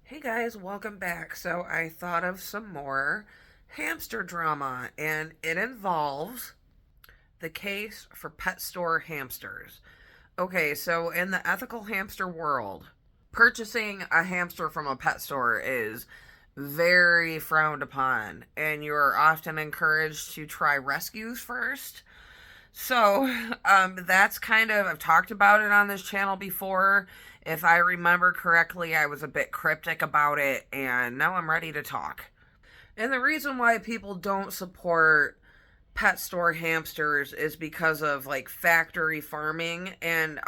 Hey guys, welcome back. So I thought of some more hamster drama, and it involves the case for pet store hamsters. Okay, so in the ethical hamster world, purchasing a hamster from a pet store is very frowned upon, and you're often encouraged to try rescues first. So that's kind of, I've talked about it on this channel before. If I remember correctly, I was a bit cryptic about it, and now I'm ready to talk. And the reason why people don't support pet store hamsters is because of like factory farming. And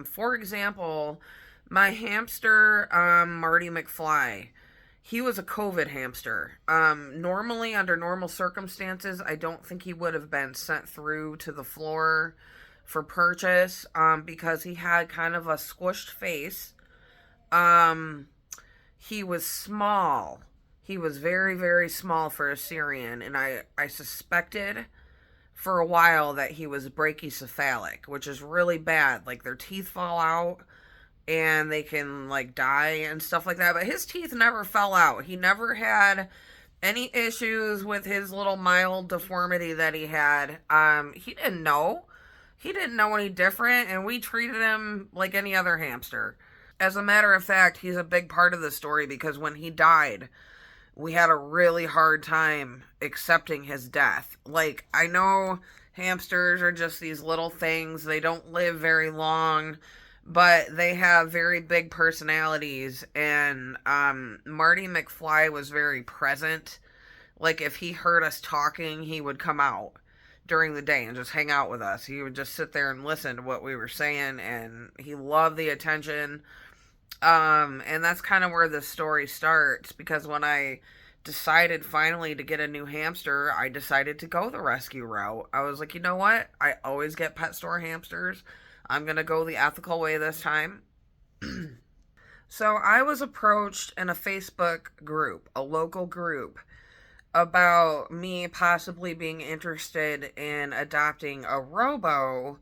for example, my hamster, Marty McFly, he was a COVID hamster. Normally, under normal circumstances, I don't think he would have been sent through to the floor for purchase, because he had kind of a squished face. Um, he was small. He was very, very small for a Syrian, and I suspected for a while that he was brachycephalic, which is really bad. Like their teeth fall out and they can like die and stuff like that. But his teeth never fell out. He never had any issues with his little mild deformity that he had. He didn't know. He didn't know any different, and we treated him like any other hamster. As a matter of fact, he's a big part of the story because when he died, we had a really hard time accepting his death. Like, I know hamsters are just these little things, they don't live very long, but they have very big personalities. And Marty McFly was very present. Like, if he heard us talking, he would come out during the day and just hang out with us. He would just sit there and listen to what we were saying, and he loved the attention. And that's kind of where the story starts, because when I decided finally to get a new hamster, I decided to go the rescue route. I was like, you know what? I always get pet store hamsters. I'm going to go the ethical way this time. So I was approached in a Facebook group, a local group, about me possibly being interested in adopting a robo.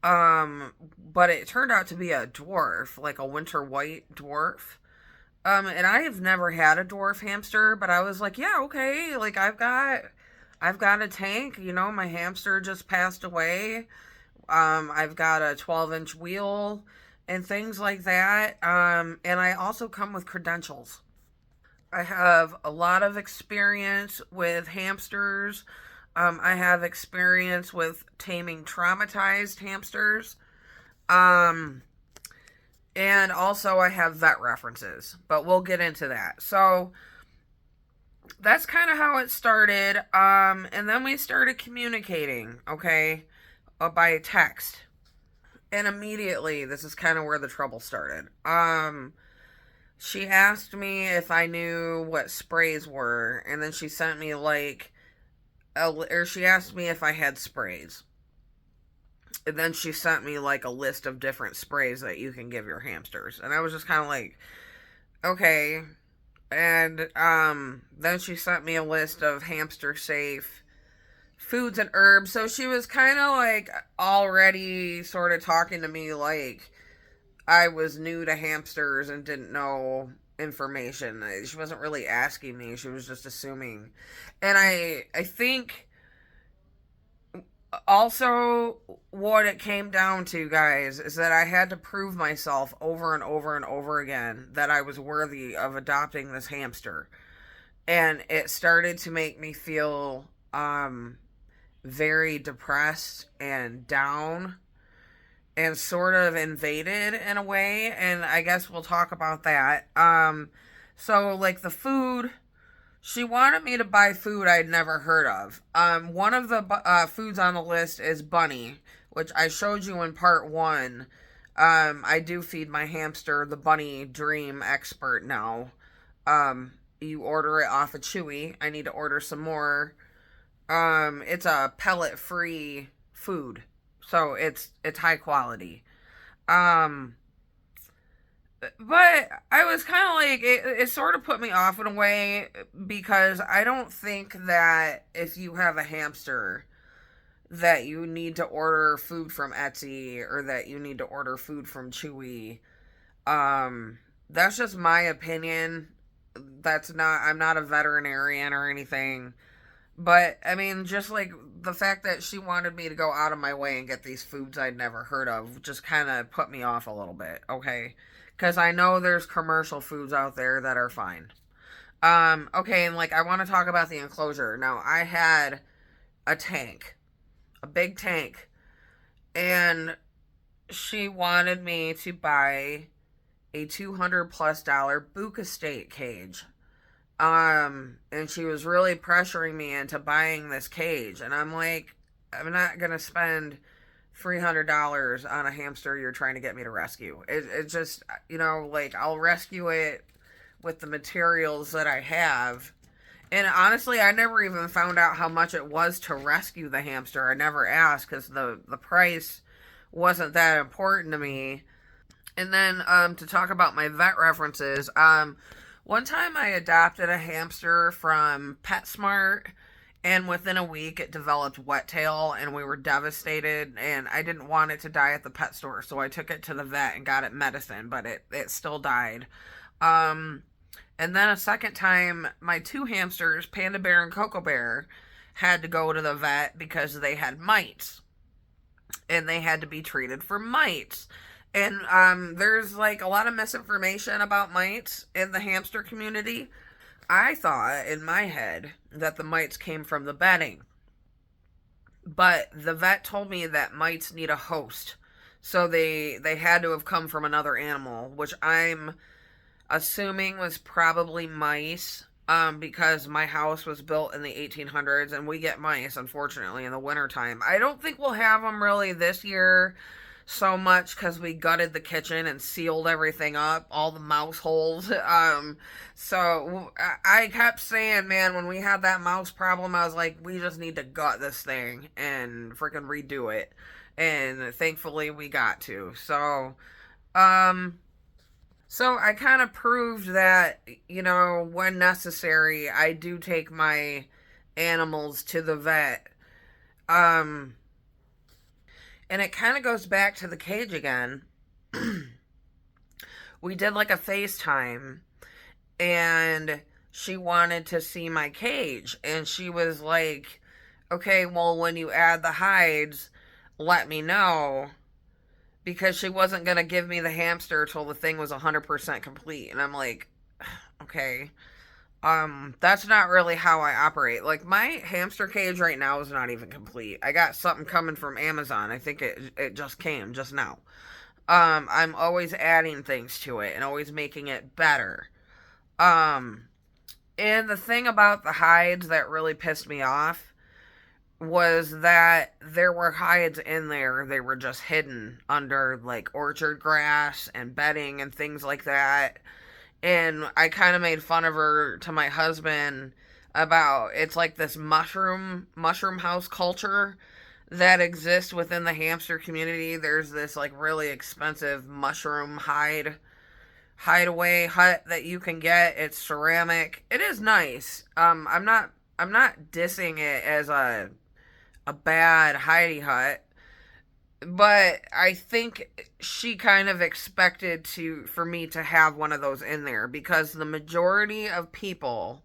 But it turned out to be a dwarf, like a winter white dwarf. And I have never had a dwarf hamster, but I was like, yeah, okay, like I've got a tank, my hamster just passed away. I've got a 12-inch wheel and things like that. And I also come with credentials. I have a lot of experience with hamsters. I have experience with taming traumatized hamsters. Um, and also I have vet references, but we'll get into that. So that's kind of how it started. And then we started communicating, okay, by text. And immediately, this is kind of where the trouble started. She asked me if I knew what sprays were, and then she sent me like, or she asked me if I had sprays. And then she sent me like a list of different sprays that you can give your hamsters. And I was just kind of like, okay. And then she sent me a list of hamster safe foods and herbs. So she was kind of like already sort of talking to me like I was new to hamsters and didn't know information. She wasn't really asking me, she was just assuming. And I think also what it came down to, guys, is that I had to prove myself over and over and over again that I was worthy of adopting this hamster. And it started to make me feel very depressed and down and sort of invaded in a way, and I guess we'll talk about that. So like the food, she wanted me to buy food I'd never heard of. One of the foods on the list is bunny, which I showed you in part one. I do feed my hamster the Bunny Dream Expert now. You order it off of Chewy. I need to order some more. It's a pellet free food, so it's high quality. Um, but I was kind of like, it sort of put me off in a way, because I don't think that if you have a hamster that you need to order food from Etsy or that you need to order food from Chewy. That's just my opinion. I'm not a veterinarian or anything. But I mean, just like the fact that she wanted me to go out of my way and get these foods I'd never heard of just kind of put me off a little bit, okay? Because I know there's commercial foods out there that are fine. Okay, and like I want to talk about the enclosure. Now, I had a tank, a big tank, and she wanted me to buy a $200 plus Buka State cage. And she was really pressuring me into buying this cage. And I'm like, I'm not going to spend $300 on a hamster you're trying to get me to rescue. It just, like, I'll rescue it with the materials that I have. And honestly, I never even found out how much it was to rescue the hamster. I never asked because the price wasn't that important to me. And then to talk about my vet references, one time I adopted a hamster from PetSmart, and within a week it developed wet tail, and we were devastated, and I didn't want it to die at the pet store, so I took it to the vet and got it medicine, but it still died. Um, and then a second time, my two hamsters, Panda Bear and Cocoa Bear, had to go to the vet because they had mites, and they had to be treated for mites. And there's like a lot of misinformation about mites in the hamster community. I thought in my head that the mites came from the bedding, but the vet told me that mites need a host, so they had to have come from another animal, which I'm assuming was probably mice. Because my house was built in the 1800s and we get mice, unfortunately, in the wintertime. I don't think we'll have them really this year so much because we gutted the kitchen and sealed everything up, all the mouse holes. So I kept saying, man, when we had that mouse problem, I was like, we just need to gut this thing and freaking redo it. And thankfully we got to. Um, so I kind of proved that, when necessary, I do take my animals to the vet. Um, and it kind of goes back to the cage again. We did like a FaceTime, and she wanted to see my cage, and she was like, okay, well, when you add the hides, let me know, because she wasn't going to give me the hamster till the thing was 100% complete. And I'm like, okay, that's not really how I operate. Like, my hamster cage right now is not even complete. I got something coming from Amazon. I think it just came just now. I'm always adding things to it and always making it better. Um, and the thing about the hides that really pissed me off was that there were hides in there. They were just hidden under like orchard grass and bedding and things like that. And I kind of made fun of her to my husband about it's like this mushroom house culture that exists within the hamster community. There's this like really expensive mushroom hideaway hut that you can get. It's ceramic. It is nice. I'm not dissing it as a bad hidey hut, but I think she kind of expected for me to have one of those in there because the majority of people,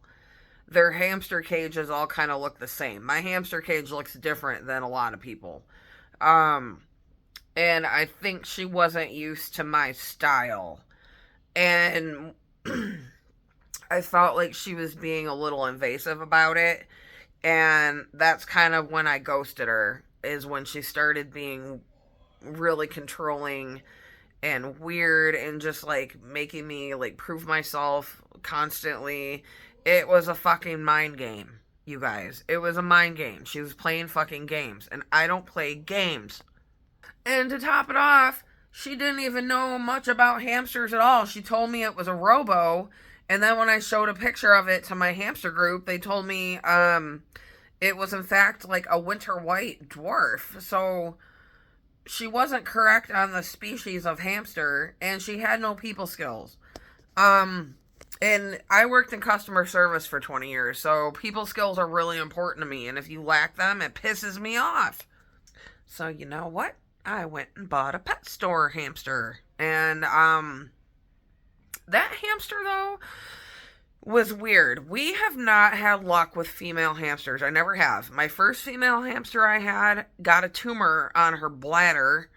their hamster cages all kind of look the same. My hamster cage looks different than a lot of people. Um and I think she wasn't used to my style. And I felt like she was being a little invasive about it. And that's kind of when I ghosted her, is when she started being really controlling and weird and just like making me like prove myself constantly. It was a fucking mind game, you guys. It was a mind game. She was playing fucking games, and I don't play games. And to top it off, she didn't even know much about hamsters at all. She told me it was a robo, and then when I showed a picture of it to my hamster group, they told me it was in fact like a winter white dwarf. So she wasn't correct on the species of hamster, and she had no people skills. And I worked in customer service for 20 years, so people skills are really important to me, and if you lack them, it pisses me off. So you know what? I went and bought a pet store hamster. And that hamster though was weird. We have not had luck with female hamsters. I never have. My first female hamster I had got a tumor on her bladder,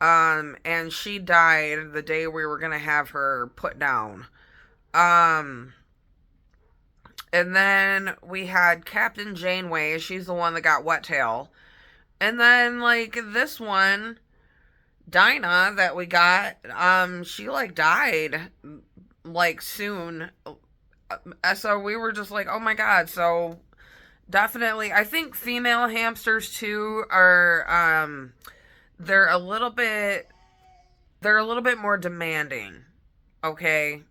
and she died the day we were gonna have her put down. Um, and then we had Captain Janeway. She's the one that got wet tail. And then like this one, Dinah that we got, she like died like soon. So we were just like, oh my god. So definitely, I think female hamsters too are they're a little bit more demanding. Okay,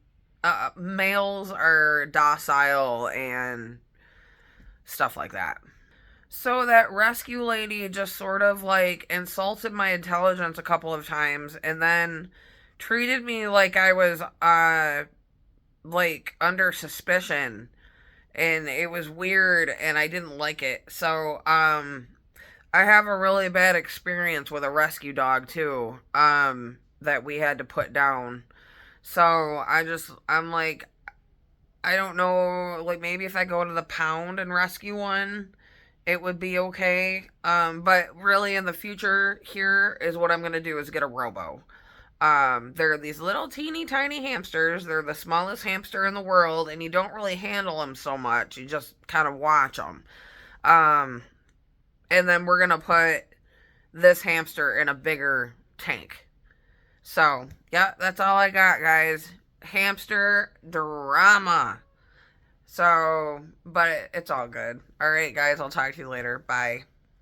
males are docile and stuff like that. So that rescue lady just sort of like insulted my intelligence a couple of times and then treated me like I was like under suspicion, and it was weird and I didn't like it. So I have a really bad experience with a rescue dog too, that we had to put down. So I'm like, I don't know, like maybe if I go to the pound and rescue one, it would be okay. But really in the future here is what I'm gonna do is get a robo. They're these little teeny tiny hamsters. They're the smallest hamster in the world, and you don't really handle them so much. You just kind of watch them. Um, and then we're gonna put this hamster in a bigger tank. So, yeah, that's all I got, guys. Hamster drama. So, but it's all good. All right, guys, I'll talk to you later. Bye.